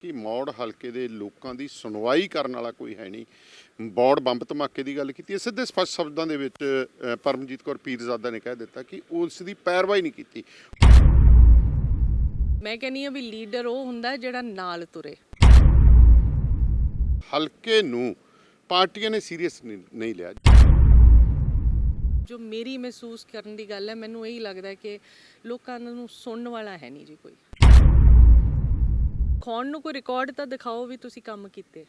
ਕਿ ਮੌੜ ਹਲਕੇ ਦੇ ਲੋਕਾਂ ਦੀ ਸੁਣਵਾਈ ਕਰਨ ਵਾਲਾ ਕੋਈ ਹੈ ਨਹੀਂ। ਬੌੜ ਬੰਬ ਧਮਾਕੇ ਦੀ ਗੱਲ ਕੀਤੀ ਹੈ, ਸਿੱਧੇ ਸਪਸ਼ਟ ਸ਼ਬਦਾਂ ਦੇ ਵਿੱਚ ਪਰਮਜੀਤ ਕੌਰ ਪੀਰਜ਼ਾਦਾ ਨੇ ਕਹਿ ਦਿੱਤਾ ਕਿ ਉਸ ਦੀ ਪੈਰਵਾਈ ਨਹੀਂ ਕੀਤੀ। ਮੈਂ ਕਹਿੰਦੀ ਹਾਂ ਵੀ ਲੀਡਰ ਉਹ ਹੁੰਦਾ ਜਿਹੜਾ ਨਾਲ ਤੁਰੇ। ਹਲਕੇ ਨੂੰ ਪਾਰਟੀਆਂ ਨੇ ਸੀਰੀਅਸ ਨਹੀਂ ਲਿਆ। ਜੋ ਮੇਰੀ ਮਹਿਸੂਸ ਕਰਨ ਦੀ ਗੱਲ ਹੈ, ਮੈਨੂੰ ਇਹੀ ਲੱਗਦਾ ਕਿ ਲੋਕਾਂ ਨੂੰ ਸੁਣਨ ਵਾਲਾ ਹੈ ਨਹੀਂ ਜੀ ਕੋਈ। ਖਾਣ ਨੂੰ ਕੋਈ ਰਿਕਾਰਡ ਤਾਂ ਦਿਖਾਓ ਵੀ ਤੁਸੀਂ ਕੰਮ ਕੀਤੇ।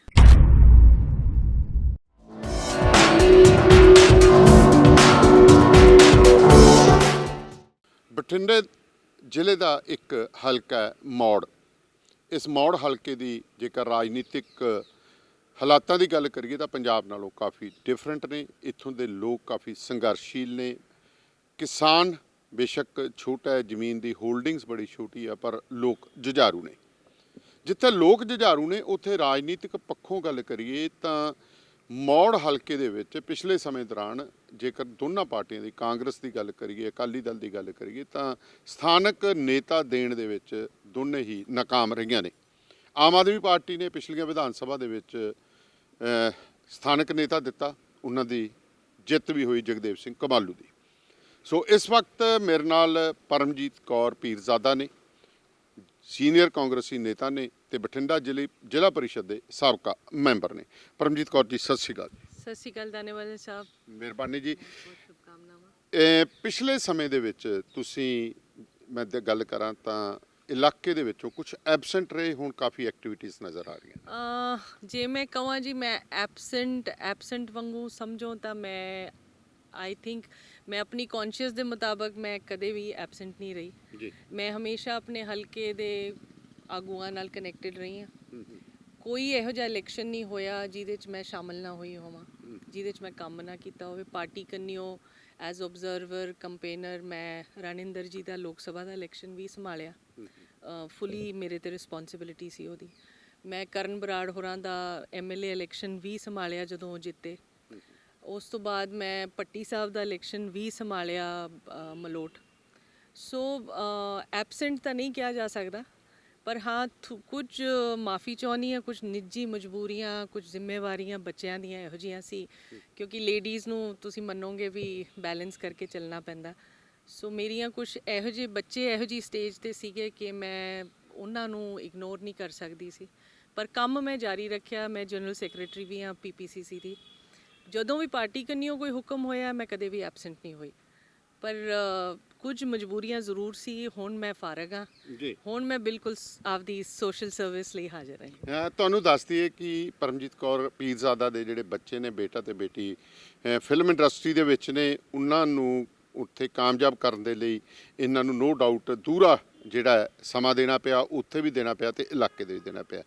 ਬਠਿੰਡੇ ਜ਼ਿਲ੍ਹੇ ਦਾ ਇੱਕ ਹਲਕਾ ਹੈ ਮੌੜ। ਇਸ ਮੌੜ ਹਲਕੇ ਦੀ ਜੇਕਰ ਰਾਜਨੀਤਿਕ ਹਾਲਾਤਾਂ ਦੀ ਗੱਲ ਕਰੀਏ ਤਾਂ ਪੰਜਾਬ ਨਾਲੋਂ ਕਾਫੀ ਡਿਫਰੈਂਟ ਨੇ। ਇੱਥੋਂ ਦੇ ਲੋਕ ਕਾਫੀ ਸੰਘਰਸ਼ੀਲ ਨੇ। ਕਿਸਾਨ ਬੇਸ਼ੱਕ ਛੋਟਾ ਹੈ, ਜ਼ਮੀਨ ਦੀ ਹੋਲਡਿੰਗਸ ਬੜੀ ਛੋਟੀ ਆ, ਪਰ ਲੋਕ ਜੁਝਾਰੂ ਨੇ। ਜਿੱਥੇ ਲੋਕ ਜੁਝਾਰੂ ਨੇ ਉੱਥੇ ਰਾਜਨੀਤਿਕ ਪੱਖੋਂ ਗੱਲ ਕਰੀਏ ਤਾਂ ਮੌੜ ਹਲਕੇ ਦੇ ਵਿੱਚ ਪਿਛਲੇ ਸਮੇਂ ਦੌਰਾਨ ਜੇਕਰ ਦੋਨਾਂ ਪਾਰਟੀਆਂ ਦੀ, ਕਾਂਗਰਸ ਦੀ ਗੱਲ ਕਰੀਏ, ਅਕਾਲੀ ਦਲ ਦੀ ਗੱਲ ਕਰੀਏ, ਤਾਂ ਸਥਾਨਕ ਨੇਤਾ ਦੇਣ ਦੇ ਵਿੱਚ ਦੋਨੇ ਹੀ ਨਾਕਾਮ ਰਹੀਆਂ ਨੇ। ਆਮ ਆਦਮੀ ਪਾਰਟੀ ਨੇ ਪਿਛਲੀਆਂ ਵਿਧਾਨ ਸਭਾ ਦੇ ਵਿੱਚ ਸਥਾਨਕ ਨੇਤਾ ਦਿੱਤਾ, ਉਹਨਾਂ ਦੀ ਜਿੱਤ ਵੀ ਹੋਈ ਜਗਦੇਵ ਸਿੰਘ ਕਮਾਲੂ ਦੀ। ਸੋ ਇਸ ਵਕਤ ਮੇਰੇ ਨਾਲ ਪਰਮਜੀਤ ਕੌਰ ਪੀਰਜ਼ਾਦਾ ਨੇ, ਸੀਨੀਅਰ ਕਾਂਗਰਸੀ ਨੇਤਾ ਨੇ ਤੇ ਬਠਿੰਡਾ ਜ਼ਿਲ੍ਹਾ ਪਰਿਸ਼ਦ ਦੇ ਸਾਬਕਾ ਮੈਂਬਰ ਨੇ। ਪਰਮਜੀਤ ਕੌਰ ਜੀ, ਸਤਿ ਸ਼੍ਰੀ ਅਕਾਲ। ਸਤਿ ਸ਼੍ਰੀ ਅਕਾਲ ਦਾਨੇਵਾਲ ਸਾਹਿਬ, ਮਿਹਰਬਾਨੀ ਜੀ। ਬਹੁਤ ਸ਼ੁਭਕਾਮਨਾਵਾਂ। ਪਿਛਲੇ ਸਮੇਂ ਦੇ ਵਿੱਚ ਤੁਸੀਂ, ਮੈਂ ਗੱਲ ਕਰਾਂ ਤਾਂ ਇਲਾਕੇ ਦੇ ਵਿੱਚੋਂ ਕੁਝ ਐਬਸੈਂਟ ਰਹੇ, ਹੁਣ ਕਾਫੀ ਐਕਟੀਵਿਟੀਜ਼ ਨਜ਼ਰ ਆ ਰਹੀਆਂ। ਜੇ ਮੈਂ ਕਹਾਂ ਜੀ ਮੈਂ ਐਬਸੈਂਟ ਵਾਂਗੂ ਸਮਝੋ ਤਾਂ ਮੈਂ ਆਈ ਥਿੰਕ ਮੈਂ ਆਪਣੀ ਕੌਨਸ਼ੀਅਸ ਦੇ ਮੁਤਾਬਕ ਮੈਂ ਕਦੇ ਵੀ ਐਬਸੈਂਟ ਨਹੀਂ ਰਹੀ ਜੀ। ਮੈਂ ਹਮੇਸ਼ਾ ਆਪਣੇ ਹਲਕੇ ਦੇ ਆਗੂਆਂ ਨਾਲ ਕਨੈਕਟਡ ਰਹੀ ਹਾਂ। ਕੋਈ ਇਹੋ ਜਿਹਾ ਇਲੈਕਸ਼ਨ ਨਹੀਂ ਹੋਇਆ ਜਿਹਦੇ 'ਚ ਮੈਂ ਸ਼ਾਮਲ ਨਾ ਹੋਈ ਹੋਵਾਂ, ਜਿਹਦੇ 'ਚ ਮੈਂ ਕੰਮ ਨਾ ਕੀਤਾ ਹੋਵੇ। ਪਾਰਟੀ ਕੰਨਿਓ ਐਜ਼ ਓਬਜ਼ਰਵਰ ਕੰਪੇਨਰ ਮੈਂ ਰਣਿੰਦਰ ਜੀ ਦਾ ਲੋਕ ਸਭਾ ਦਾ ਇਲੈਕਸ਼ਨ ਵੀ ਸੰਭਾਲਿਆ। ਫੁੱਲੀ ਮੇਰੇ 'ਤੇ ਰਿਸਪੌਂਸਿਬਿਲਿਟੀ ਸੀ ਉਹਦੀ। ਮੈਂ ਕਰਨ ਬਰਾੜ ਹੋਰਾਂ ਦਾ MLA ਇਲੈਕਸ਼ਨ ਵੀ ਸੰਭਾਲਿਆ ਜਦੋਂ ਉਹ ਜਿੱਤੇ। ਉਸ ਤੋਂ ਬਾਅਦ ਮੈਂ ਪੱਟੀ ਸਾਹਿਬ ਦਾ ਇਲੈਕਸ਼ਨ ਵੀ ਸੰਭਾਲਿਆ ਮਲੋਟ। ਸੋ ਐਬਸੈਂਟ ਤਾਂ ਨਹੀਂ ਕਿਹਾ ਜਾ ਸਕਦਾ, ਪਰ ਹਾਂ ਕੁਝ ਮਾਫੀ ਚਾਹੁੰਦੀ ਹਾਂ, ਕੁਝ ਨਿੱਜੀ ਮਜਬੂਰੀਆਂ, ਕੁਝ ਜ਼ਿੰਮੇਵਾਰੀਆਂ ਬੱਚਿਆਂ ਦੀਆਂ ਇਹੋ ਜਿਹੀਆਂ ਸੀ, ਕਿਉਂਕਿ ਲੇਡੀਜ਼ ਨੂੰ ਤੁਸੀਂ ਮੰਨੋਗੇ ਵੀ ਬੈਲੈਂਸ ਕਰਕੇ ਚੱਲਣਾ ਪੈਂਦਾ। ਸੋ ਮੇਰੀਆਂ ਕੁਝ ਇਹੋ ਜਿਹੇ ਬੱਚੇ ਇਹੋ ਜਿਹੀ ਸਟੇਜ 'ਤੇ ਸੀਗੇ ਕਿ ਮੈਂ ਉਹਨਾਂ ਨੂੰ ਇਗਨੋਰ ਨਹੀਂ ਕਰ ਸਕਦੀ ਸੀ, ਪਰ ਕੰਮ ਮੈਂ ਜਾਰੀ ਰੱਖਿਆ। ਮੈਂ ਜਨਰਲ ਸੈਕਟਰੀ ਵੀ ਹਾਂ PPCC ਦੀ। ਜਦੋਂ ਵੀ ਪਾਰਟੀ ਕੰਨਿਓ ਕੋਈ ਹੁਕਮ ਹੋਇਆ ਮੈਂ ਕਦੇ ਵੀ ਐਬਸੈਂਟ ਨਹੀਂ ਹੋਈ, ਪਰ ਕੁਝ ਮਜਬੂਰੀਆਂ ਜ਼ਰੂਰ ਸੀ। ਹੁਣ ਮੈਂ ਫਾਰਗ ਹਾਂ ਜੀ, ਹੁਣ ਮੈਂ ਬਿਲਕੁਲ ਆਪਦੀ ਸੋਸ਼ਲ ਸਰਵਿਸ ਲਈ ਹਾਜ਼ਰ ਹਾਂ। ਤੁਹਾਨੂੰ ਦੱਸ ਦਈਏ ਕਿ ਪਰਮਜੀਤ ਕੌਰ ਪੀਰਜ਼ਾਦਾ ਦੇ ਜਿਹੜੇ ਬੱਚੇ ਨੇ, ਬੇਟਾ ਤੇ ਬੇਟੀ, ਫਿਲਮ ਇੰਡਸਟਰੀ ਦੇ ਵਿੱਚ ਨੇ। ਉਹਨਾਂ ਨੂੰ ਉੱਥੇ ਕਾਮਯਾਬ ਕਰਨ ਦੇ ਲਈ ਇਹਨਾਂ ਨੂੰ ਨੋ ਡਾਊਟ ਦੂਰਾ ਜਿਹੜਾ ਸਮਾਂ ਦੇਣਾ ਪਿਆ, ਉੱਥੇ ਵੀ ਦੇਣਾ ਪਿਆ ਤੇ ਇਲਾਕੇ ਦੇ ਵੀ ਦੇਣਾ ਪਿਆ।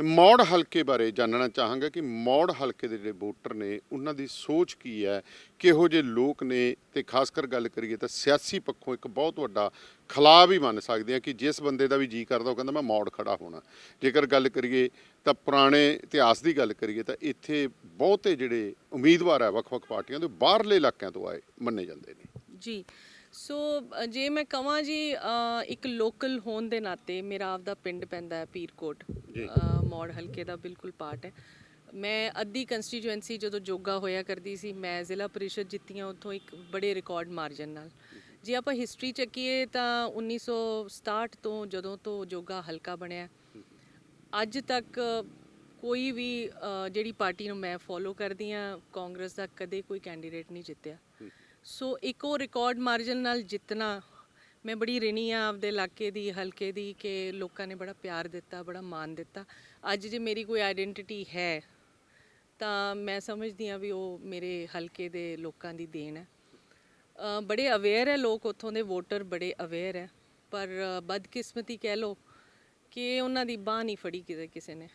ਮੌੜ ਹਲਕੇ ਬਾਰੇ ਜਾਣਨਾ ਚਾਹਾਂਗਾ ਕਿ ਮੌੜ ਹਲਕੇ ਦੇ ਜਿਹੜੇ ਵੋਟਰ ਨੇ ਉਹਨਾਂ ਦੀ ਸੋਚ ਕੀ ਹੈ, ਕਿਹੋ ਜਿਹੇ ਲੋਕ ਨੇ, ਤੇ ਖਾਸ ਕਰ ਗੱਲ ਕਰੀਏ ਤਾਂ ਸਿਆਸੀ ਪੱਖੋਂ ਇੱਕ ਬਹੁਤ ਵੱਡਾ ਖਲਾਅ ਵੀ ਮੰਨ ਸਕਦੇ ਹਾਂ ਕਿ ਜਿਸ ਬੰਦੇ ਦਾ ਵੀ ਜੀ ਕਰਦਾ ਉਹ ਕਹਿੰਦਾ ਮੈਂ ਮੌੜ ਖੜਾ ਹੋਣਾ। ਜੇਕਰ ਗੱਲ ਕਰੀਏ ਤਾਂ ਪੁਰਾਣੇ ਇਤਿਹਾਸ ਦੀ ਗੱਲ ਕਰੀਏ ਤਾਂ ਇੱਥੇ ਬਹੁਤੇ ਜਿਹੜੇ ਉਮੀਦਵਾਰ ਹੈ ਵੱਖ-ਵੱਖ ਪਾਰਟੀਆਂ ਦੇ ਬਾਹਰਲੇ ਇਲਾਕਿਆਂ ਤੋਂ ਆਏ ਮੰਨੇ ਜਾਂਦੇ ਨੇ ਜੀ। ਸੋ ਜੇ ਮੈਂ ਕਹਾਂ ਜੀ, ਇੱਕ ਲੋਕਲ ਹੋਣ ਦੇ ਨਾਤੇ ਮੇਰਾ ਆਪਦਾ ਪਿੰਡ ਪੈਂਦਾ ਹੈ ਪੀਰਕੋਟ, ਮੌੜ ਹਲਕੇ ਦਾ ਬਿਲਕੁਲ ਪਾਰਟ ਹੈ। ਮੈਂ ਅੱਧੀ ਕੰਸਟੀਚੁਐਂਸੀ ਜਦੋਂ ਜੋਗਾ ਹੋਇਆ ਕਰਦੀ ਸੀ, ਮੈਂ ਜ਼ਿਲ੍ਹਾ ਪਰਿਸ਼ਦ ਜਿੱਤੀਆਂ ਉੱਥੋਂ ਇੱਕ ਬੜੇ ਰਿਕਾਰਡ ਮਾਰਜਨ ਨਾਲ। ਜੇ ਆਪਾਂ ਹਿਸਟਰੀ ਚੱਕੀਏ ਤਾਂ 1967 ਤੋਂ ਜਦੋਂ ਤੋਂ ਜੋਗਾ ਹਲਕਾ ਬਣਿਆ ਅੱਜ ਤੱਕ ਕੋਈ ਵੀ ਜਿਹੜੀ ਪਾਰਟੀ ਨੂੰ ਮੈਂ ਫੋਲੋ ਕਰਦੀ ਹਾਂ, ਕਾਂਗਰਸ ਦਾ ਕਦੇ ਕੋਈ ਕੈਂਡੀਡੇਟ ਨਹੀਂ ਜਿੱਤਿਆ। ਸੋ ਇੱਕ ਉਹ ਰਿਕਾਰਡ ਮਾਰਜਨ ਨਾਲ ਜਿੱਤਣਾ, ਮੈਂ ਬੜੀ ਰਿਣੀ ਆ ਆਪਦੇ ਇਲਾਕੇ ਦੀ, ਹਲਕੇ ਦੀ, ਕਿ ਲੋਕਾਂ ਨੇ ਬੜਾ ਪਿਆਰ ਦਿੱਤਾ, ਬੜਾ ਮਾਣ ਦਿੱਤਾ। ਅੱਜ ਜੇ ਮੇਰੀ ਕੋਈ ਆਈਡੈਂਟੀਟੀ ਹੈ ਤਾਂ ਮੈਂ ਸਮਝਦੀ ਹਾਂ ਵੀ ਉਹ ਮੇਰੇ ਹਲਕੇ ਦੇ ਲੋਕਾਂ ਦੀ ਦੇਣ ਹੈ। ਬੜੇ ਅਵੇਅਰ ਹੈ ਲੋਕ, ਉੱਥੋਂ ਦੇ ਵੋਟਰ ਬੜੇ ਅਵੇਅਰ ਹੈ, ਪਰ ਬਦਕਿਸਮਤੀ ਕਹਿ ਲਓ ਕਿ ਉਹਨਾਂ ਦੀ ਬਾਂਹ ਨਹੀਂ ਫੜੀ ਕਿਸੇ ਨੇ।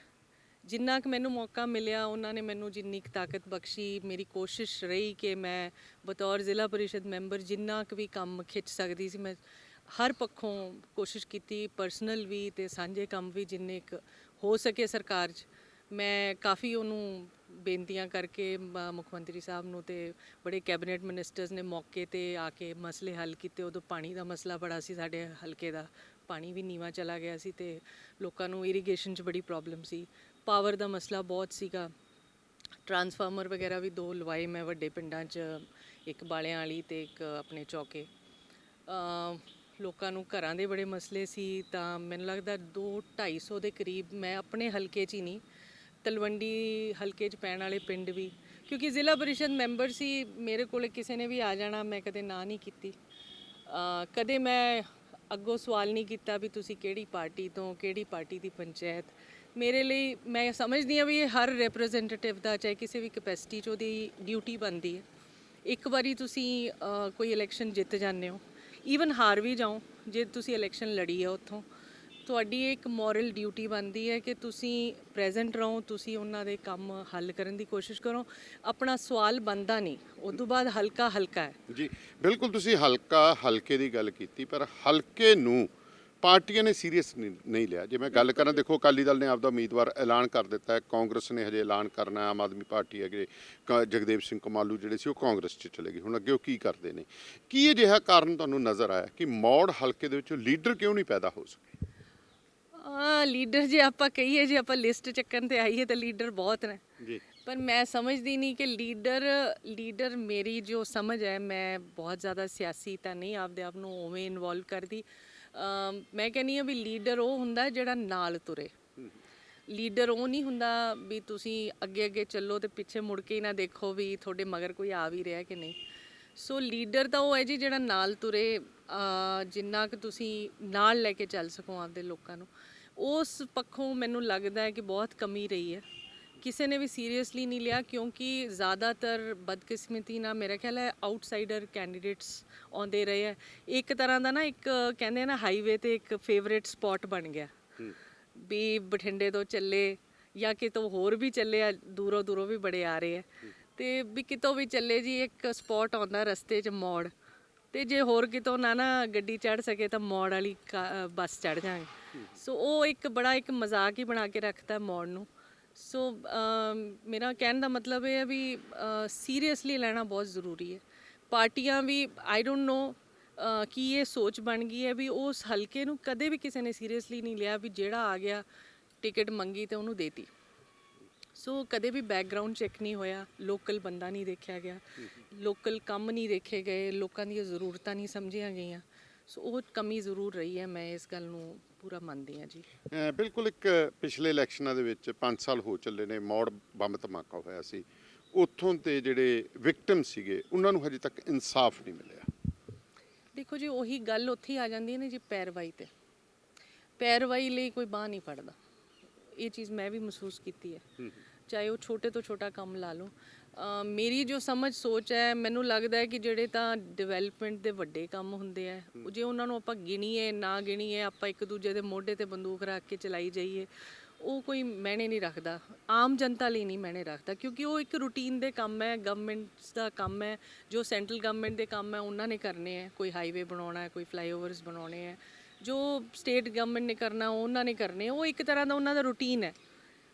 ਜਿੰਨਾ ਕੁ ਮੈਨੂੰ ਮੌਕਾ ਮਿਲਿਆ ਉਹਨਾਂ ਨੇ ਮੈਨੂੰ ਜਿੰਨੀ ਕੁ ਤਾਕਤ ਬਖਸ਼ੀ। ਮੇਰੀ ਕੋਸ਼ਿਸ਼ ਰਹੀ ਕਿ ਮੈਂ ਬਤੌਰ ਜ਼ਿਲ੍ਹਾ ਪਰਿਸ਼ਦ ਮੈਂਬਰ ਜਿੰਨਾ ਕੁ ਵੀ ਕੰਮ ਖਿੱਚ ਸਕਦੀ ਸੀ ਮੈਂ ਹਰ ਪੱਖੋਂ ਕੋਸ਼ਿਸ਼ ਕੀਤੀ, ਪਰਸਨਲ ਵੀ ਅਤੇ ਸਾਂਝੇ ਕੰਮ ਵੀ ਜਿੰਨੇ ਕੁ ਹੋ ਸਕੇ ਸਰਕਾਰ 'ਚ। ਮੈਂ ਕਾਫੀ ਉਹਨੂੰ ਬੇਨਤੀਆਂ ਕਰਕੇ ਮੁੱਖ ਮੰਤਰੀ ਸਾਹਿਬ ਨੂੰ, ਅਤੇ ਬੜੇ ਕੈਬਨਿਟ ਮਿਨਿਸਟਰਸ ਨੇ ਮੌਕੇ 'ਤੇ ਆ ਕੇ ਮਸਲੇ ਹੱਲ ਕੀਤੇ। ਉਦੋਂ ਪਾਣੀ ਦਾ ਮਸਲਾ ਬੜਾ ਸੀ ਸਾਡੇ ਹਲਕੇ ਦਾ, ਪਾਣੀ ਵੀ ਨੀਵਾਂ ਚਲਾ ਗਿਆ ਸੀ ਤੇ ਲੋਕਾਂ ਨੂੰ ਇਰੀਗੇਸ਼ਨ 'ਚ ਬੜੀ ਪ੍ਰੋਬਲਮ ਸੀ। ਪਾਵਰ ਦਾ ਮਸਲਾ ਬਹੁਤ ਸੀਗਾ। ਟਰਾਂਸਫਾਰਮਰ ਵਗੈਰਾ ਵੀ 2 ਲਵਾਏ ਮੈਂ ਵੱਡੇ ਪਿੰਡਾਂ 'ਚ, ਇੱਕ ਬਾਲਿਆਂ ਵਾਲੀ ਤੇ ਇੱਕ ਆਪਣੇ ਚੌਕੇ। ਲੋਕਾਂ ਨੂੰ ਘਰਾਂ ਦੇ ਬੜੇ ਮਸਲੇ ਸੀ, ਤਾਂ ਮੈਨੂੰ ਲੱਗਦਾ 200-250 ਦੇ ਕਰੀਬ ਮੈਂ ਆਪਣੇ ਹਲਕੇ 'ਚ ਹੀ ਨਹੀਂ, ਤਲਵੰਡੀ ਹਲਕੇ 'ਚ ਪੈਣ ਵਾਲੇ ਪਿੰਡ ਵੀ, ਕਿਉਂਕਿ ਜ਼ਿਲ੍ਹਾ ਪਰਿਸ਼ਦ ਮੈਂਬਰ ਸੀ, ਮੇਰੇ ਕੋਲ ਕਿਸੇ ਨੇ ਵੀ ਆ ਜਾਣਾ, ਮੈਂ ਕਦੇ ਨਾ ਨਹੀਂ ਕੀਤੀ। ਕਦੇ ਮੈਂ ਅੱਗੋਂ ਸਵਾਲ ਨਹੀਂ ਕੀਤਾ ਵੀ ਤੁਸੀਂ ਕਿਹੜੀ ਪਾਰਟੀ ਤੋਂ, ਕਿਹੜੀ ਪਾਰਟੀ ਦੀ ਪੰਚਾਇਤ। ਮੇਰੇ ਲਈ ਮੈਂ ਸਮਝਦੀ ਹਾਂ ਵੀ ਇਹ ਹਰ ਰਿਪਰੈਜ਼ੈਂਟੇਟਿਵ ਦਾ, ਚਾਹੇ ਕਿਸੇ ਵੀ ਕਪੈਸਿਟੀ 'ਚ, ਉਹਦੀ ਡਿਊਟੀ ਬਣਦੀ ਹੈ। ਇੱਕ ਵਾਰੀ ਤੁਸੀਂ ਕੋਈ ਇਲੈਕਸ਼ਨ ਜਿੱਤ ਜਾਂਦੇ ਹੋ, ਈਵਨ ਹਾਰ ਵੀ ਜਾਓ, ਜੇ ਤੁਸੀਂ ਇਲੈਕਸ਼ਨ ਲੜੀ ਹੈ ਉੱਥੋਂ, ਤੁਹਾਡੀ ਇੱਕ ਮੋਰਲ ਡਿਊਟੀ ਬਣਦੀ ਹੈ ਕਿ ਤੁਸੀਂ ਪ੍ਰੈਜ਼ੈਂਟ ਰਹੋ, ਤੁਸੀਂ ਉਹਨਾਂ ਦੇ ਕੰਮ ਹੱਲ ਕਰਨ ਦੀ ਕੋਸ਼ਿਸ਼ ਕਰੋ। ਆਪਣਾ ਸਵਾਲ ਬਣਦਾ ਨਹੀਂ, ਉਦੋਂ ਬਾਅਦ ਹਲਕਾ ਹਲਕਾ ਹੈ ਜੀ। ਬਿਲਕੁਲ, ਤੁਸੀਂ ਹਲਕੇ ਦੀ ਗੱਲ ਕੀਤੀ, ਪਰ ਹਲਕੇ ਨੂੰ ਪਾਰਟੀਆਂ ਨੇ ਸੀਰੀਅਸ ਨਹੀਂ ਲਿਆ। ਜੇ ਮੈਂ ਗੱਲ ਕਰਾਂ, ਦੇਖੋ ਅਕਾਲੀ ਦਲ ਨੇ ਆਪਦਾ ਉਮੀਦਵਾਰ ਐਲਾਨ ਕਰ ਦਿੱਤਾ ਹੈ, ਕਾਂਗਰਸ ਨੇ ਹਜੇ ਐਲਾਨ ਕਰਨਾ ਹੈ, ਆਮ ਆਦਮੀ ਪਾਰਟੀ ਹੈਗੇ ਜਗਦੇਵ ਸਿੰਘ ਕਮਾਲੂ ਜਿਹੜੇ ਸੀ ਉਹ ਕਾਂਗਰਸ 'ਚ ਚਲੇ ਗਏ। ਹੁਣ ਅੱਗੇ ਉਹ ਕੀ ਕਰਦੇ ਨੇ? ਕੀ ਅਜਿਹਾ ਕਾਰਨ ਤੁਹਾਨੂੰ ਨਜ਼ਰ ਆਇਆ ਕਿ ਮੌੜ ਹਲਕੇ ਦੇ ਵਿੱਚੋਂ ਲੀਡਰ ਕਿਉਂ ਨਹੀਂ ਪੈਦਾ ਹੋ ਸਕੇ? ਲੀਡਰ ਜੇ ਆਪਾਂ ਕਹੀਏ, ਜੇ ਆਪਾਂ ਲਿਸਟ ਚੱਕਣ ਤੇ ਆਈਏ ਤਾਂ ਲੀਡਰ ਬਹੁਤ ਨੇ ਜੀ। ਪਰ ਮੈਂ ਸਮਝਦੀ ਨਹੀਂ ਕਿ ਲੀਡਰ ਮੇਰੀ ਜੋ ਸਮਝ ਹੈ, ਮੈਂ ਬਹੁਤ ਜ਼ਿਆਦਾ ਸਿਆਸੀ ਤਾਂ ਨਹੀਂ ਆਪਦੇ ਆਪ ਨੂੰ ਉਵੇਂ ਇਨਵੋਲਵ ਕਰਦੀ। ਮੈਂ ਕਹਿੰਦੀ ਹਾਂ ਵੀ ਲੀਡਰ ਉਹ ਹੁੰਦਾ ਜਿਹੜਾ ਨਾਲ ਤੁਰੇ। ਲੀਡਰ ਉਹ ਨਹੀਂ ਹੁੰਦਾ ਵੀ ਤੁਸੀਂ ਅੱਗੇ ਅੱਗੇ ਚੱਲੋ ਤੇ ਪਿੱਛੇ ਮੁੜ ਕੇ ਹੀ ਨਾ ਦੇਖੋ ਵੀ ਤੁਹਾਡੇ ਮਗਰ ਕੋਈ ਆ ਵੀ ਰਿਹਾ ਕਿ ਨਹੀਂ। ਸੋ ਲੀਡਰ ਤਾਂ ਉਹ ਹੈ ਜੀ ਜਿਹੜਾ ਨਾਲ ਤੁਰੇ, ਜਿੰਨਾ ਕੁ ਤੁਸੀਂ ਨਾਲ ਲੈ ਕੇ ਚੱਲ ਸਕੋ ਆਪਦੇ ਲੋਕਾਂ ਨੂੰ। ਉਸ ਪੱਖੋਂ ਮੈਨੂੰ ਲੱਗਦਾ ਹੈ ਕਿ ਬਹੁਤ ਕਮੀ ਰਹੀ ਹੈ, ਕਿਸੇ ਨੇ ਵੀ ਸੀਰੀਅਸਲੀ ਨਹੀਂ ਲਿਆ, ਕਿਉਂਕਿ ਜ਼ਿਆਦਾਤਰ ਬਦਕਿਸਮਤੀ ਨਾਲ ਮੇਰਾ ਖਿਆਲ ਹੈ ਆਊਟਸਾਈਡਰ ਕੈਂਡੀਡੇਟਸ ਆਉਂਦੇ ਰਹੇ ਹੈ। ਇੱਕ ਤਰ੍ਹਾਂ ਦਾ ਨਾ, ਇੱਕ ਕਹਿੰਦੇ ਨਾ ਹਾਈਵੇ ਤੇ ਇੱਕ ਫੇਵਰੇਟ ਸਪੌਟ ਬਣ ਗਿਆ ਵੀ ਬਠਿੰਡੇ ਤੋਂ ਚੱਲੇ ਜਾਂ ਕਿਤੋਂ ਹੋਰ ਵੀ ਚੱਲੇ ਆ, ਦੂਰੋਂ ਦੂਰੋਂ ਵੀ ਬੜੇ ਆ ਰਹੇ ਹੈ, ਤੇ ਵੀ ਕਿਤੋਂ ਵੀ ਚੱਲੇ ਜੀ ਇੱਕ ਸਪੌਟ ਆਉਂਦਾ ਰਸਤੇ 'ਚ ਮੋੜ, ਤੇ ਜੇ ਹੋਰ ਕਿਤੋਂ ਨਾ ਗੱਡੀ ਚੜ੍ਹ ਸਕੇ ਤਾਂ ਮੋੜ ਵਾਲੀ ਬੱਸ ਚੜ੍ਹ ਜਾਏ। ਸੋ ਉਹ ਇੱਕ ਮਜ਼ਾਕ ਹੀ ਬਣਾ ਕੇ ਰੱਖਦਾ ਮੋੜ ਨੂੰ। ਸੋ ਮੇਰਾ ਕਹਿਣ ਦਾ ਮਤਲਬ ਇਹ ਹੈ ਵੀ ਸੀਰੀਅਸਲੀ ਲੈਣਾ ਬਹੁਤ ਜ਼ਰੂਰੀ ਹੈ। ਪਾਰਟੀਆਂ ਵੀ ਆਈ ਡੋਂਟ ਨੋ ਕੀ ਇਹ ਸੋਚ ਬਣ ਗਈ ਹੈ ਵੀ ਉਸ ਹਲਕੇ ਨੂੰ ਕਦੇ ਵੀ ਕਿਸੇ ਨੇ ਸੀਰੀਅਸਲੀ ਨਹੀਂ ਲਿਆ, ਵੀ ਜਿਹੜਾ ਆ ਗਿਆ ਟਿਕਟ ਮੰਗੀ ਤੇ ਉਹਨੂੰ ਦੇਤੀ। ਸੋ ਕਦੇ ਵੀ ਬੈਕਗਰਾਉਂਡ ਚੈੱਕ ਨਹੀਂ ਹੋਇਆ, ਲੋਕਲ ਬੰਦਾ ਨਹੀਂ ਦੇਖਿਆ ਗਿਆ, ਲੋਕਲ ਕੰਮ ਨਹੀਂ ਦੇਖੇ ਗਏ, ਲੋਕਾਂ ਦੀਆਂ ਜ਼ਰੂਰਤਾਂ ਨਹੀਂ ਸਮਝੀਆਂ ਗਈਆਂ। ਸੋ ਉਹ ਕਮੀ ਜ਼ਰੂਰ ਰਹੀ ਹੈ, ਮੈਂ ਇਸ ਗੱਲ ਨੂੰ ਪੂਰਾ ਮੰਨਦੀ ਹਾਂ ਜੀ। ਬਿਲਕੁਲ, ਇੱਕ ਪਿਛਲੇ ਇਲੈਕਸ਼ਨਾਂ ਦੇ ਵਿੱਚ 5 ਸਾਲ ਹੋ ਚੱਲੇ ਨੇ, ਮੌੜ ਬੰਬ ਧਮਾਕਾ ਹੋਇਆ ਸੀ, ਉੱਥੋਂ ਦੇ ਜਿਹੜੇ ਵਿਕਟਮ ਸੀਗੇ ਉਹਨਾਂ ਨੂੰ ਹਜੇ ਤੱਕ ਇਨਸਾਫ ਨਹੀਂ ਮਿਲਿਆ। ਦੇਖੋ ਜੀ, ਉਹੀ ਗੱਲ ਉੱਥੇ ਹੀ ਆ ਜਾਂਦੀ ਹੈ ਨਾ ਜੀ, ਪੈਰਵਾਈ ਤੇ। ਪੈਰਵਾਈ ਲਈ ਕੋਈ ਬਾਂਹ ਨਹੀਂ ਫੜਦਾ, ਇਹ ਚੀਜ਼ ਮੈਂ ਵੀ ਮਹਿਸੂਸ ਕੀਤੀ ਹੈ, ਚਾਹੇ ਉਹ ਛੋਟੇ ਤੋਂ ਛੋਟਾ ਕੰਮ ਲਾ ਲਓ। ਮੇਰੀ ਜੋ ਸਮਝ ਸੋਚ ਹੈ, ਮੈਨੂੰ ਲੱਗਦਾ ਹੈ ਕਿ ਜਿਹੜੇ ਤਾਂ ਡਿਵੈਲਪਮੈਂਟ ਦੇ ਵੱਡੇ ਕੰਮ ਹੁੰਦੇ ਆ, ਜੇ ਉਹਨਾਂ ਨੂੰ ਆਪਾਂ ਗਿਣੀਏ ਨਾ ਗਿਣੀਏ, ਆਪਾਂ ਇੱਕ ਦੂਜੇ ਦੇ ਮੋਢੇ ਤੇ ਬੰਦੂਕ ਰੱਖ ਕੇ ਚਲਾਈ ਜਾਈਏ, ਉਹ ਕੋਈ ਮਾਇਨੇ ਨਹੀਂ ਰੱਖਦਾ, ਆਮ ਜਨਤਾ ਲਈ ਨਹੀਂ ਮਾਇਨੇ ਰੱਖਦਾ, ਕਿਉਂਕਿ ਉਹ ਇੱਕ ਰੂਟੀਨ ਦੇ ਕੰਮ ਹੈ, ਗਵਰਨਮੈਂਟਸ ਦਾ ਕੰਮ ਹੈ, ਜੋ ਸੈਂਟਰਲ ਗਵਰਨਮੈਂਟ ਦੇ ਕੰਮ ਹੈ ਉਹਨਾਂ ਨੇ ਕਰਨੇ ਹੈ। ਕੋਈ ਹਾਈਵੇ ਬਣਾਉਣਾ ਹੈ, ਕੋਈ ਫਲਾਈਓਵਰਸ ਬਣਾਉਣੇ ਹੈ, ਜੋ ਸਟੇਟ ਗਵਰਨਮੈਂਟ ਨੇ ਕਰਨਾ ਉਹਨਾਂ ਨੇ ਕਰਨੇ, ਉਹ ਇੱਕ ਤਰ੍ਹਾਂ ਦਾ ਉਹਨਾਂ ਦਾ ਰੂਟੀਨ ਹੈ।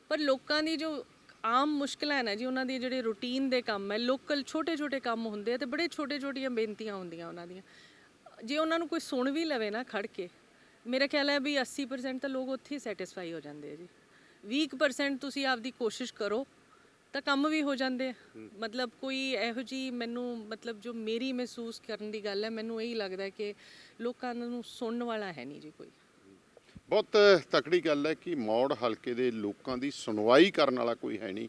ਪਰ ਲੋਕਾਂ ਦੀ ਜੋ ਆਮ ਮੁਸ਼ਕਿਲਾਂ ਹੈ ਨਾ ਜੀ, ਉਹਨਾਂ ਦੀ ਜਿਹੜੇ ਰੂਟੀਨ ਦੇ ਕੰਮ ਹੈ, ਲੋਕਲ ਛੋਟੇ ਛੋਟੇ ਕੰਮ ਹੁੰਦੇ ਆ, ਤੇ ਬੜੇ ਛੋਟੀਆਂ ਬੇਨਤੀਆਂ ਹੁੰਦੀਆਂ ਉਹਨਾਂ ਦੀਆਂ, ਜੇ ਉਹਨਾਂ ਨੂੰ ਕੋਈ ਸੁਣ ਵੀ ਲਵੇ ਨਾ ਖੜ ਕੇ, ਮੇਰਾ ਖਿਆਲ ਹੈ ਵੀ 80% ਤਾਂ ਲੋਕ ਉੱਥੇ ਹੀ ਸੈਟੀਸਫਾਈ ਹੋ ਜਾਂਦੇ ਆ ਜੀ। 20% ਤੁਸੀਂ ਆਪਦੀ ਕੋਸ਼ਿਸ਼ ਕਰੋ ਤਾਂ ਕੰਮ ਵੀ ਹੋ ਜਾਂਦੇ ਆ। ਮਤਲਬ ਕੋਈ ਇਹੋ ਜਿਹੀ ਮੈਨੂੰ, ਮਤਲਬ ਜੋ ਮੇਰੀ ਮਹਿਸੂਸ ਕਰਨ ਦੀ ਗੱਲ ਹੈ, ਮੈਨੂੰ ਇਹੀ ਲੱਗਦਾ ਕਿ ਲੋਕਾਂ ਨੂੰ ਸੁਣਨ ਵਾਲਾ ਹੈ ਨਹੀਂ ਜੀ ਕੋਈ। ਬਹੁਤ ਤਕੜੀ ਗੱਲ ਹੈ ਕਿ ਮੌੜ ਹਲਕੇ ਦੇ ਲੋਕਾਂ ਦੀ ਸੁਣਵਾਈ ਕਰਨ ਵਾਲਾ ਕੋਈ ਹੈ ਨਹੀਂ।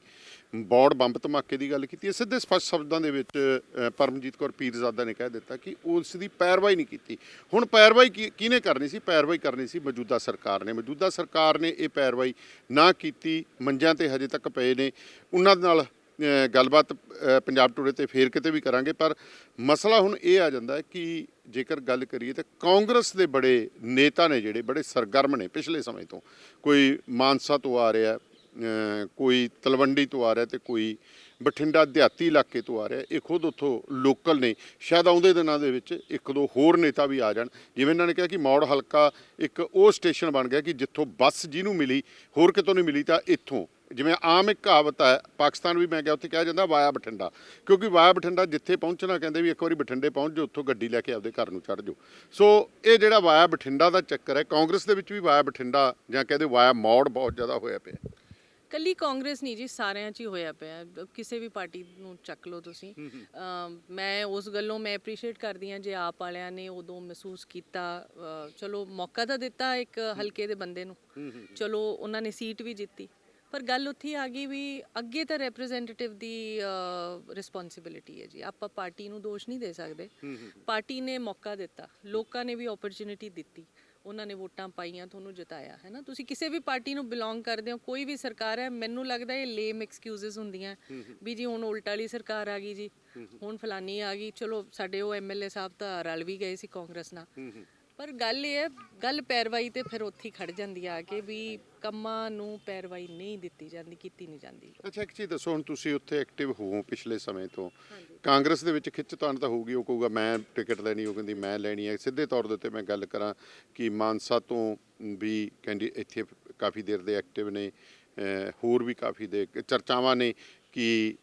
ਮੌੜ ਬੰਬ ਧਮਾਕੇ ਦੀ ਗੱਲ ਕੀਤੀ ਹੈ, ਸਿੱਧੇ ਸਪਸ਼ਟ ਸ਼ਬਦਾਂ ਦੇ ਵਿੱਚ ਪਰਮਜੀਤ ਕੌਰ ਪੀਰਜ਼ਾਦਾ ਨੇ ਕਹਿ ਦਿੱਤਾ ਕਿ ਉਸ ਦੀ ਪੈਰਵਾਈ ਨਹੀਂ ਕੀਤੀ। ਹੁਣ ਪੈਰਵਾਈ ਕਿਹਨੇ ਕਰਨੀ ਸੀ? ਪੈਰਵਾਈ ਕਰਨੀ ਸੀ ਮੌਜੂਦਾ ਸਰਕਾਰ ਨੇ। ਮੌਜੂਦਾ ਸਰਕਾਰ ਨੇ ਇਹ ਪੈਰਵਾਈ ਨਾ ਕੀਤੀ, ਮੰਜਿਆਂ ਤੇ ਹਜੇ ਤੱਕ ਪਏ ਨੇ। ਉਹਨਾਂ ਨਾਲ ਗੱਲਬਾਤ ਪੰਜਾਬ ਟੂਡੇ ਤੇ ਫੇਰ ਕਿਤੇ ਵੀ ਕਰਾਂਗੇ, ਪਰ ਮਸਲਾ ਹੁਣ ਇਹ ਆ ਜਾਂਦਾ ਹੈ ਕਿ ਜੇਕਰ ਗੱਲ ਕਰੀਏ ਤਾਂ ਕਾਂਗਰਸ ਦੇ ਬੜੇ ਨੇਤਾ ਨੇ ਜਿਹੜੇ ਬੜੇ ਸਰਗਰਮ ਨੇ ਪਿਛਲੇ ਸਮੇਂ ਤੋਂ, ਕੋਈ ਮਾਨਸਾ ਤੋਂ ਆ ਰਿਹਾ, ਕੋਈ ਤਲਵੰਡੀ ਤੋਂ ਆ ਰਿਹਾ, ਤੇ ਕੋਈ ਬਠਿੰਡਾ ਦਿਹਾਤੀ ਇਲਾਕੇ ਤੋਂ ਆ ਰਿਹਾ। ਇਹ ਖੁਦ ਉੱਥੋਂ ਲੋਕਲ ਨੇ, ਸ਼ਾਇਦ ਆਉਂਦੇ ਦਿਨਾਂ ਦੇ ਵਿੱਚ 1-2 ਹੋਰ ਨੇਤਾ ਵੀ ਆ ਜਾਣ। ਜਿਵੇਂ ਇਹਨਾਂ ਨੇ ਕਿਹਾ ਕਿ ਮੌੜ ਹਲਕਾ ਇੱਕ ਉਹ ਸਟੇਸ਼ਨ ਬਣ ਗਿਆ ਕਿ ਜਿੱਥੋਂ ਬੱਸ ਜਿਹਨੂੰ ਮਿਲੀ ਹੋਰ ਕਿਤੋਂ ਨਹੀਂ ਮਿਲੀ ਤਾਂ ਇੱਥੋਂ ਜਿਵੇਂ ਆਮ ਇੱਕ ਕਹਾਵਤ ਹੈ, ਪਾਕਿਸਤਾਨ ਵੀ ਮੈਂ ਗਿਆ ਉੱਥੇ ਕਿਹਾ ਜਾਂਦਾ ਵਾਇਆ ਬਠਿੰਡਾ, ਕਿਉਂਕਿ ਵਾਇਆ ਬਠਿੰਡਾ ਜਿੱਥੇ ਪਹੁੰਚਣਾ ਕਹਿੰਦੇ ਵੀ ਇੱਕ ਵਾਰੀ ਬਠਿੰਡੇ ਪਹੁੰਚ ਜਾਓ, ਉੱਥੋਂ ਗੱਡੀ ਲੈ ਕੇ ਆਪਦੇ ਘਰ ਨੂੰ ਚੜ੍ਹ ਜਾਓ। ਸੋ ਇਹ ਜਿਹੜਾ ਵਾਇਆ ਬਠਿੰਡਾ ਦਾ ਚੱਕਰ ਹੈ, ਕਾਂਗਰਸ ਦੇ ਵਿੱਚ ਵੀ ਵਾਇਆ ਬਠਿੰਡਾ ਜਾਂ ਕਹਿੰਦੇ ਵਾਇਆ ਮੌੜ ਬਹੁਤ ਜ਼ਿਆਦਾ ਹੋਇਆ ਪਿਆ। ਕੱਲੀ ਕਾਂਗਰਸ ਨਹੀਂ ਜੀ, ਸਾਰਿਆਂ 'ਚ ਹੀ ਹੋਇਆ ਪਿਆ, ਕਿਸੇ ਵੀ ਪਾਰਟੀ ਨੂੰ ਚੱਕ ਲਓ ਤੁਸੀਂ। ਮੈਂ ਉਸ ਗੱਲੋਂ ਮੈਂ ਐਪਰੀਸ਼ੀਏਟ ਕਰਦੀ ਹਾਂ ਜੇ ਆਪ ਵਾਲਿਆਂ ਨੇ ਉਦੋਂ ਮਹਿਸੂਸ ਕੀਤਾ, ਚਲੋ ਮੌਕਾ ਤਾਂ ਦਿੱਤਾ ਇੱਕ ਹਲਕੇ ਦੇ ਬੰਦੇ ਨੂੰ, ਚਲੋ ਉਹਨਾਂ ਨੇ ਸੀਟ ਵੀ ਜਿੱਤੀ, ਪਰ ਗੱਲ ਉੱਥੇ ਆ ਗਈ ਵੀ ਅੱਗੇ ਤਾਂ ਰਿਪਰੈਜ਼ੈਂਟੇਟਿਵ ਦੀ ਰਿਸਪੌਂਸਿਬਿਲਿਟੀ ਹੈ ਜੀ, ਆਪਾਂ ਪਾਰਟੀ ਨੂੰ ਦੋਸ਼ ਨਹੀਂ ਦੇ ਸਕਦੇ। ਪਾਰਟੀ ਨੇ ਮੌਕਾ ਦਿੱਤਾ, ਲੋਕਾਂ ਨੇ ਵੀ ਓਪਰਚੁਨਿਟੀ ਦਿੱਤੀ, ਉਹਨਾਂ ਨੇ ਵੋਟਾਂ ਪਾਈਆਂ, ਤੁਹਾਨੂੰ ਜਿਤਾਇਆ, ਹੈ ਨਾ। ਤੁਸੀਂ ਕਿਸੇ ਵੀ ਪਾਰਟੀ ਨੂੰ ਬਿਲੋਂਗ ਕਰਦੇ ਹੋ, ਕੋਈ ਵੀ ਸਰਕਾਰ ਹੈ, ਮੈਨੂੰ ਲੱਗਦਾ ਇਹ ਲੇਮ ਐਕਸਕਿਊਜ਼ਸ ਹੁੰਦੀਆਂ ਵੀ ਜੀ ਹੁਣ ਉਲਟ ਵਾਲੀ ਸਰਕਾਰ ਆ ਗਈ ਜੀ, ਹੁਣ ਫਲਾਨੀ ਆ ਗਈ, ਚਲੋ ਸਾਡੇ ਉਹ ਐਮਐਲਏ ਸਾਹਿਬ ਤਾਂ ਰਲ ਵੀ ਗਏ ਸੀ ਕਾਂਗਰਸ ਨਾਲ। ਪਰ ਗੱਲ ਇਹ ਹੈ, ਗੱਲ ਪੈਰਵਾਈ ਤੇ ਫਿਰ ਉੱਥੇ ਹੀ ਖੜ ਜਾਂਦੀ ਆ ਕਿ ਵੀ ਕੰਮਾਂ ਨੂੰ ਪੈਰਵਾਈ ਨਹੀਂ ਦਿੱਤੀ ਜਾਂਦੀ, ਕੀਤੀ ਨਹੀਂ ਜਾਂਦੀ। ਅੱਛਾ, ਇੱਕ ਚੀਜ਼ ਦੱਸੋ, ਹੁਣ ਤੁਸੀਂ ਉੱਥੇ ਐਕਟਿਵ ਹੋ ਪਿਛਲੇ ਸਮੇਂ ਤੋਂ, ਕਾਂਗਰਸ ਦੇ ਵਿੱਚ ਖਿੱਚਤਾਣ ਤਾਂ ਹੋਊਗੀ, ਉਹ ਕਹੂਗਾ ਮੈਂ ਟਿਕਟ ਲੈਣੀ, ਉਹ ਕਹਿੰਦੀ ਮੈਂ ਲੈਣੀ ਹੈ। ਸਿੱਧੇ ਤੌਰ ਦੇ ਉੱਤੇ ਮੈਂ ਗੱਲ ਕਰਾਂ ਕਿ ਮਾਨਸਾ ਤੋਂ ਵੀ ਇੱਥੇ ਕਾਫੀ ਦੇਰ ਦੇ ਐਕਟਿਵ ਨੇ, ਹੋਰ ਵੀ ਕਾਫੀ ਦੇ ਚਰਚਾਵਾਂ ਨੇ ਕਿ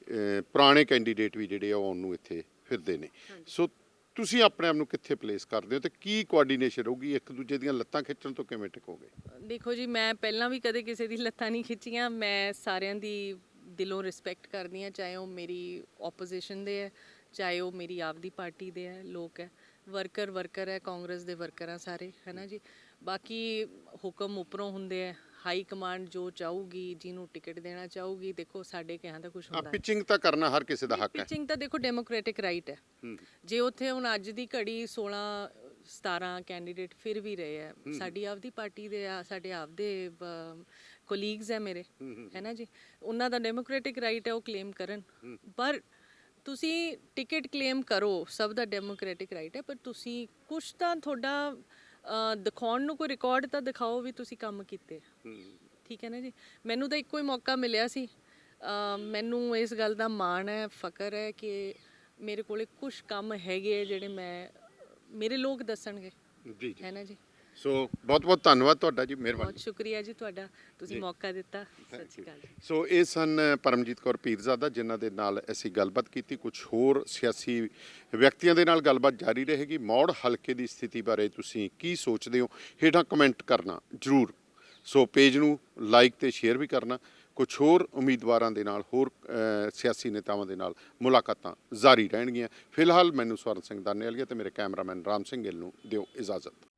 ਪੁਰਾਣੇ ਕੈਂਡੀਡੇਟ ਵੀ ਜਿਹੜੇ ਆ ਉਹ ਆਉਣ ਨੂੰ ਇੱਥੇ ਫਿਰਦੇ ਨੇ। ਸੋ ਤੁਸੀਂ ਆਪਣੇ ਆਪ ਨੂੰ ਕਿੱਥੇ ਪਲੇਸ ਕਰਦੇ ਹੋ ਤੇ ਕੀ ਕੋਆਰਡੀਨੇਸ਼ਨ ਰਹੂਗੀ, ਇੱਕ ਦੂਜੇ ਦੀਆਂ ਲੱਤਾਂ ਖਿੱਚਣ ਤੋਂ ਕਿਵੇਂ ਟਿਕੋਗੇ? ਦੇਖੋ ਜੀ, ਮੈਂ ਪਹਿਲਾਂ ਵੀ ਕਦੇ ਕਿਸੇ ਦੀ ਲੱਤਾਂ ਨਹੀਂ ਖਿੱਚੀਆਂ, ਮੈਂ ਸਾਰਿਆਂ ਦੀ ਦਿਲੋਂ ਰਿਸਪੈਕਟ ਕਰਦੀ ਹਾਂ, ਚਾਹੇ ਉਹ ਮੇਰੀ ਆਪੋਜੀਸ਼ਨ ਦੇ ਹੈ, ਚਾਹੇ ਉਹ ਮੇਰੀ ਆਪਦੀ ਪਾਰਟੀ ਦੇ ਹੈ, ਲੋਕ ਹੈ, ਵਰਕਰ ਹੈ, ਕਾਂਗਰਸ ਦੇ ਵਰਕਰ ਆ ਸਾਰੇ, ਹੈ ਨਾ ਜੀ। ਬਾਕੀ ਹੁਕਮ ਉੱਪਰੋਂ ਹੁੰਦੇ ਹੈ, ਹਾਈ ਕਮਾਂਡ ਜੋ ਚਾਹੂਗੀ, ਜਿਹਨੂੰ ਟਿਕਟ ਦੇਣਾ ਚਾਹੂਗੀ, ਦੇਖੋ ਸਾਡੇ ਕਹਿਣ ਦਾ ਕੁਝ ਹੁੰਦਾ। ਪਿਚਿੰਗ ਤਾਂ ਕਰਨਾ ਹਰ ਕਿਸੇ ਦਾ ਹੱਕ ਹੈ, ਪਿਚਿੰਗ ਤਾਂ ਦੇਖੋ ਡੈਮੋਕ੍ਰੈਟਿਕ ਰਾਈਟ ਹੈ। ਜੇ ਉੱਥੇ ਹੁਣ ਅੱਜ ਦੀ ਘੜੀ 16-17 ਕੈਂਡੀਡੇਟ ਫਿਰ ਵੀ ਰਹੇ ਹੈ, ਸਾਡੀ ਆਪਦੀ ਪਾਰਟੀ ਦੇ ਆ, ਸਾਡੇ ਆਪਦੇ ਕੋਲੀਗਸ ਹੈ ਮੇਰੇ, ਹੈ ਨਾ ਜੀ, ਉਹਨਾਂ ਦਾ ਡੈਮੋਕ੍ਰੈਟਿਕ ਰਾਈਟ ਹੈ ਉਹ ਕਲੇਮ ਕਰਨ। ਪਰ ਤੁਸੀਂ ਟਿਕਟ ਕਲੇਮ ਕਰੋ, ਸਭ ਦਾ ਡੈਮੋਕ੍ਰੈਟਿਕ ਰਾਈਟ ਹੈ, ਪਰ ਤੁਸੀਂ ਕੁਛ ਤਾਂ ਤੁਹਾਡਾ ਦਿਖਾਉਣ ਨੂੰ ਕੋਈ ਰਿਕਾਰਡ ਤਾਂ ਦਿਖਾਓ ਵੀ ਤੁਸੀਂ ਕੰਮ ਕੀਤੇ, ਠੀਕ ਹੈ ਨਾ ਜੀ। ਮੈਨੂੰ ਤਾਂ ਇੱਕੋ ਹੀ ਮੌਕਾ ਮਿਲਿਆ ਸੀ, ਮੈਨੂੰ ਇਸ ਗੱਲ ਦਾ ਮਾਣ ਹੈ, ਫਖਰ ਹੈ ਕਿ ਮੇਰੇ ਕੋਲੇ ਕੁਛ ਕੰਮ ਹੈਗੇ ਜਿਹੜੇ ਮੇਰੇ ਲੋਕ ਦੱਸਣਗੇ, ਜੀ ਹੈ ਨਾ ਜੀ। ਸੋ ਬਹੁਤ ਬਹੁਤ ਧੰਨਵਾਦ ਤੁਹਾਡਾ ਜੀ, ਮਿਹਰਬਾਨੀ। ਬਹੁਤ ਸ਼ੁਕਰੀਆ ਜੀ ਤੁਹਾਡਾ, ਤੁਸੀਂ ਮੌਕਾ ਦਿੱਤਾ। ਸਤਿ ਸ਼੍ਰੀ ਅਕਾਲ। ਸੋ ਇਹ ਸਨ ਪਰਮਜੀਤ ਕੌਰ ਪੀਰਜ਼ਾਦਾ, ਜਿਨ੍ਹਾਂ ਦੇ ਨਾਲ ਅਸੀਂ ਗੱਲਬਾਤ ਕੀਤੀ। ਕੁਝ ਹੋਰ ਸਿਆਸੀ ਵਿਅਕਤੀਆਂ ਦੇ ਨਾਲ ਗੱਲਬਾਤ ਜਾਰੀ ਰਹੇਗੀ। ਮੌੜ ਹਲਕੇ ਦੀ ਸਥਿਤੀ ਬਾਰੇ ਤੁਸੀਂ ਕੀ ਸੋਚਦੇ ਹੋ, ਹੇਠਾਂ ਕਮੈਂਟ ਕਰਨਾ ਜ਼ਰੂਰ। ਸੋ ਪੇਜ ਨੂੰ ਲਾਈਕ ਤੇ ਸ਼ੇਅਰ ਵੀ ਕਰਨਾ। ਕੁਝ ਹੋਰ ਉਮੀਦਵਾਰਾਂ ਦੇ ਨਾਲ, ਹੋਰ ਸਿਆਸੀ ਨੇਤਾਵਾਂ ਦੇ ਨਾਲ ਮੁਲਾਕਾਤਾਂ ਜਾਰੀ ਰਹਿਣਗੀਆਂ। ਫਿਲਹਾਲ ਮੈਨੂੰ ਸਵਰਨ ਸਿੰਘ ਦਾਨੇਵਾਲੀਆ ਤੇ ਮੇਰੇ ਕੈਮਰਾਮੈਨ ਰਾਮ ਸਿੰਘ ਗਿੱਲ ਨੂੰ ਦਿਓ ਇਜਾਜ਼ਤ।